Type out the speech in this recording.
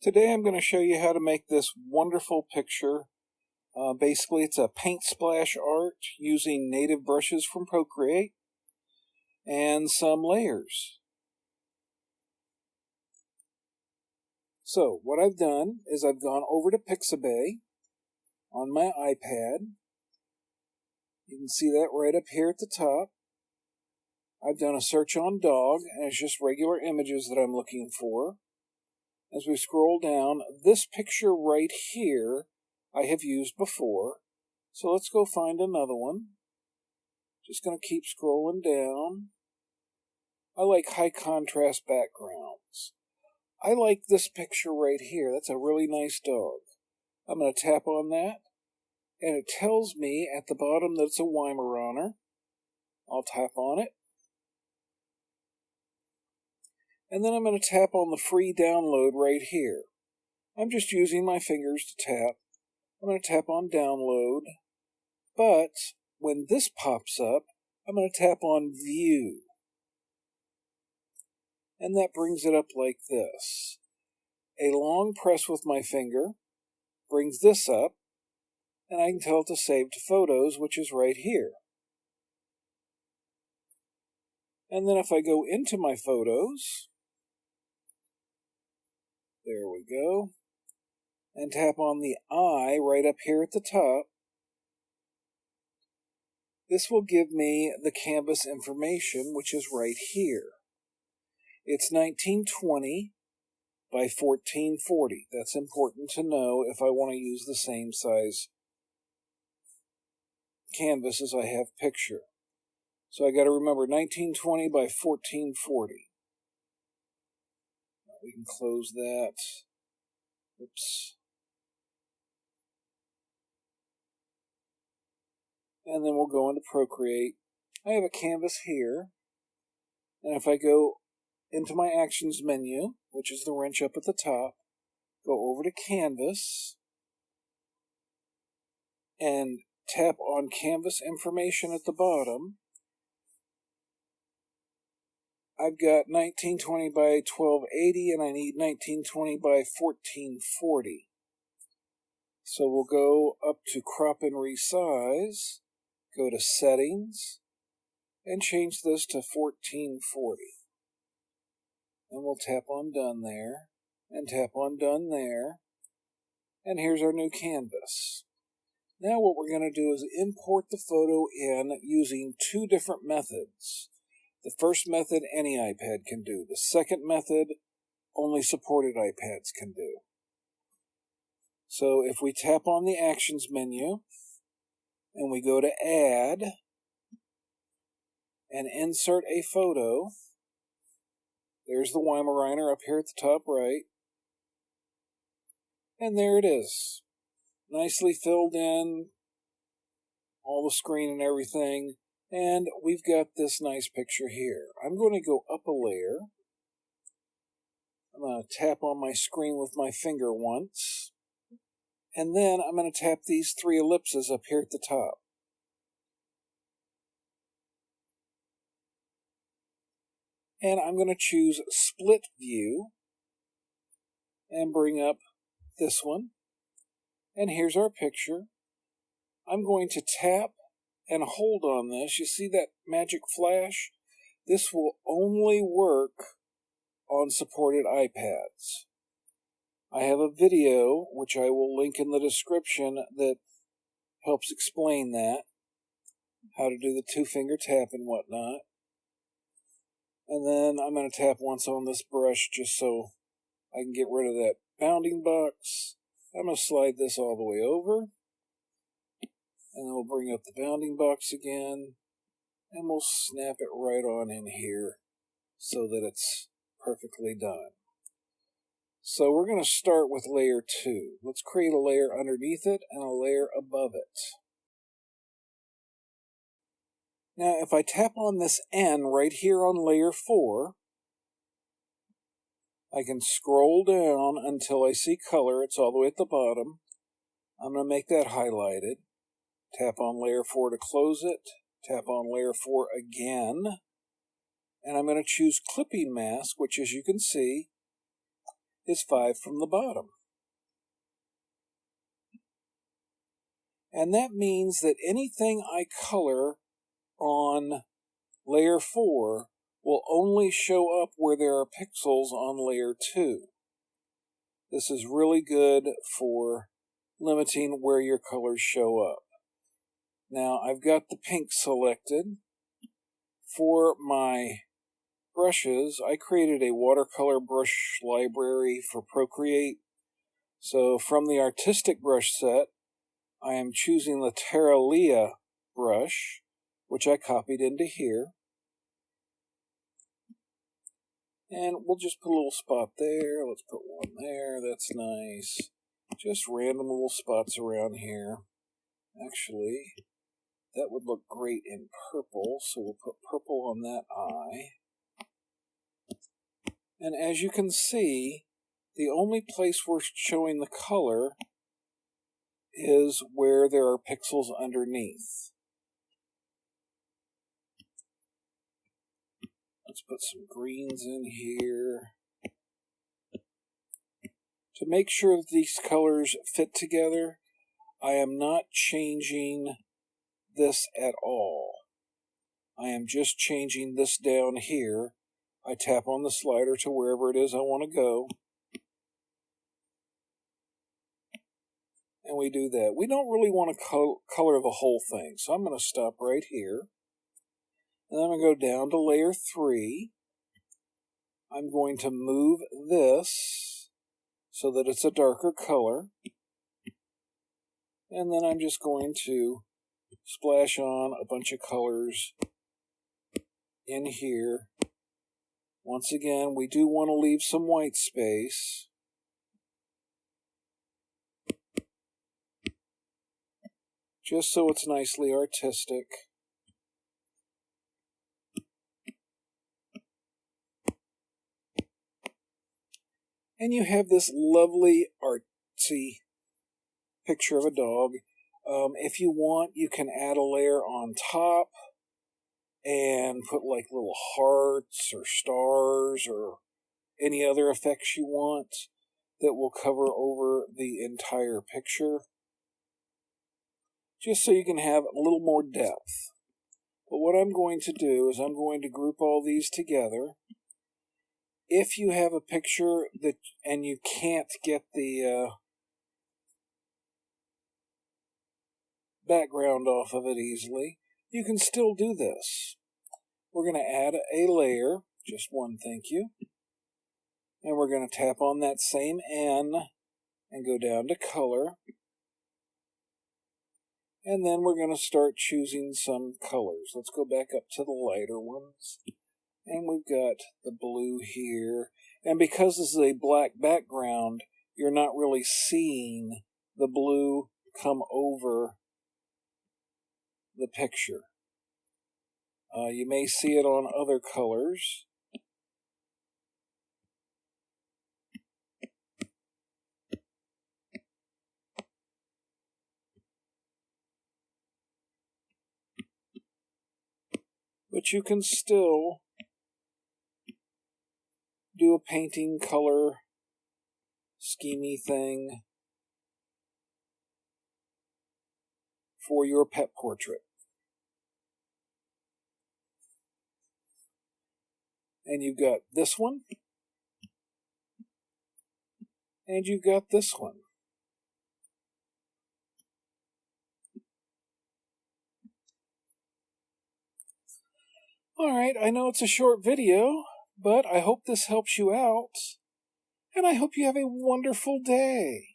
Today I'm going to show you how to make this wonderful picture. Basically, it's a paint splash art using native brushes from PROcreate and some layers. So what I've done is I've gone over to Pixabay on my iPad. You can see that right up here at the top. I've done a search on dog, and it's just regular images that I'm looking for. As we scroll down, this picture right here I have used before. So let's go find another one. Just going to keep scrolling down. I like high contrast backgrounds. I like this picture right here. That's a really nice dog. I'm going to tap on that, and it tells me at the bottom that it's a Weimaraner. I'll tap on it. And then I'm going to tap on the free download right here. I'm just using my fingers to tap. I'm going to tap on download. But when this pops up, I'm going to tap on view. And that brings it up like this. A long press with my finger brings this up, and I can tell it to save to photos, which is right here. And then if I go into my photos, there we go, and tap on the eye right up here at the top, this will give me the canvas information, which is right here. It's 1920 by 1440. That's important to know if I want to use the same size canvas as I have picture. So I got to remember 1920 by 1440. We can close that. Oops. And then we'll go into PROcreate. I have a canvas here. And if I go into my Actions menu, which is the wrench up at the top, go over to Canvas, and tap on Canvas Information at the bottom, I've got 1920 by 1280, and I need 1920 by 1440. So we'll go up to Crop and Resize, go to Settings, and change this to 1440. And we'll tap on Done there, and tap on Done there, and here's our new canvas. Now what we're going to do is import the photo in using two different methods. The first method any iPad can do. The second method only supported iPads can do. So if we tap on the Actions menu, and we go to Add, and Insert a Photo, there's the Weimaraner up here at the top right. And there it is. Nicely filled in, all the screen and everything. And we've got this nice picture here. I'm going to go up a layer. I'm going to tap on my screen with my finger once. And then I'm going to tap these three ellipses up here at the top. And I'm going to choose Split View and bring up this one. And here's our picture. I'm going to tap and hold on this. You see that magic flash? This will only work on supported iPads. I have a video, which I will link in the description, that helps explain that, how to do the two-finger tap and whatnot. And then I'm going to tap once on this brush just so I can get rid of that bounding box. I'm going to slide this all the way over. And then we'll bring up the bounding box again. And we'll snap it right on in here so that it's perfectly done. So we're going to start with layer 2. Let's create a layer underneath it and a layer above it. Now, if I tap on this N right here on layer 4, I can scroll down until I see color. It's all the way at the bottom. I'm going to make that highlighted. Tap on layer 4 to close it. Tap on layer 4 again. And I'm going to choose Clipping Mask, which, as you can see, is 5 from the bottom. And that means that anything I color on layer 4 will only show up where there are pixels on layer 2. This is really good for limiting where your colors show up. Now I've got the pink selected. For my brushes, I created a watercolor brush library for PROcreate. So from the artistic brush set, I am choosing the Terralia brush, which I copied into here. And we'll just put a little spot there. Let's put one there. That's nice. Just random little spots around here. Actually, that would look great in purple, so we'll put purple on that eye. And as you can see, the only place we're showing the color is where there are pixels underneath. Let's put some greens in here. To make sure that these colors fit together, I am not changing this at all. I am just changing this down here. I tap on the slider to wherever it is I want to go. And we do that. We don't really want to color the whole thing, so I'm going to stop right here. And then I'm going to go down to layer 3. I'm going to move this so that it's a darker color. And then I'm just going to splash on a bunch of colors in here. Once again, we do want to leave some white space. Just so it's nicely artistic. And you have this lovely artsy picture of a dog. If you want, you can add a layer on top and put like little hearts or stars or any other effects you want that will cover over the entire picture, just so you can have a little more depth. But what I'm going to do is I'm going to group all these together. If you have a picture that and you can't get the background off of it easily, you can still do this. We're going to add a layer, just one, thank you. And we're going to tap on that same N and go down to color. And then we're going to start choosing some colors. Let's go back up to the lighter ones. And we've got the blue here. And because this is a black background, you're not really seeing the blue come over the picture. You may see it on other colors. But you can still do a painting color schemey thing for your pet portrait. And you've got this one, and you've got this one. Alright, I know it's a short video, but I hope this helps you out, and I hope you have a wonderful day.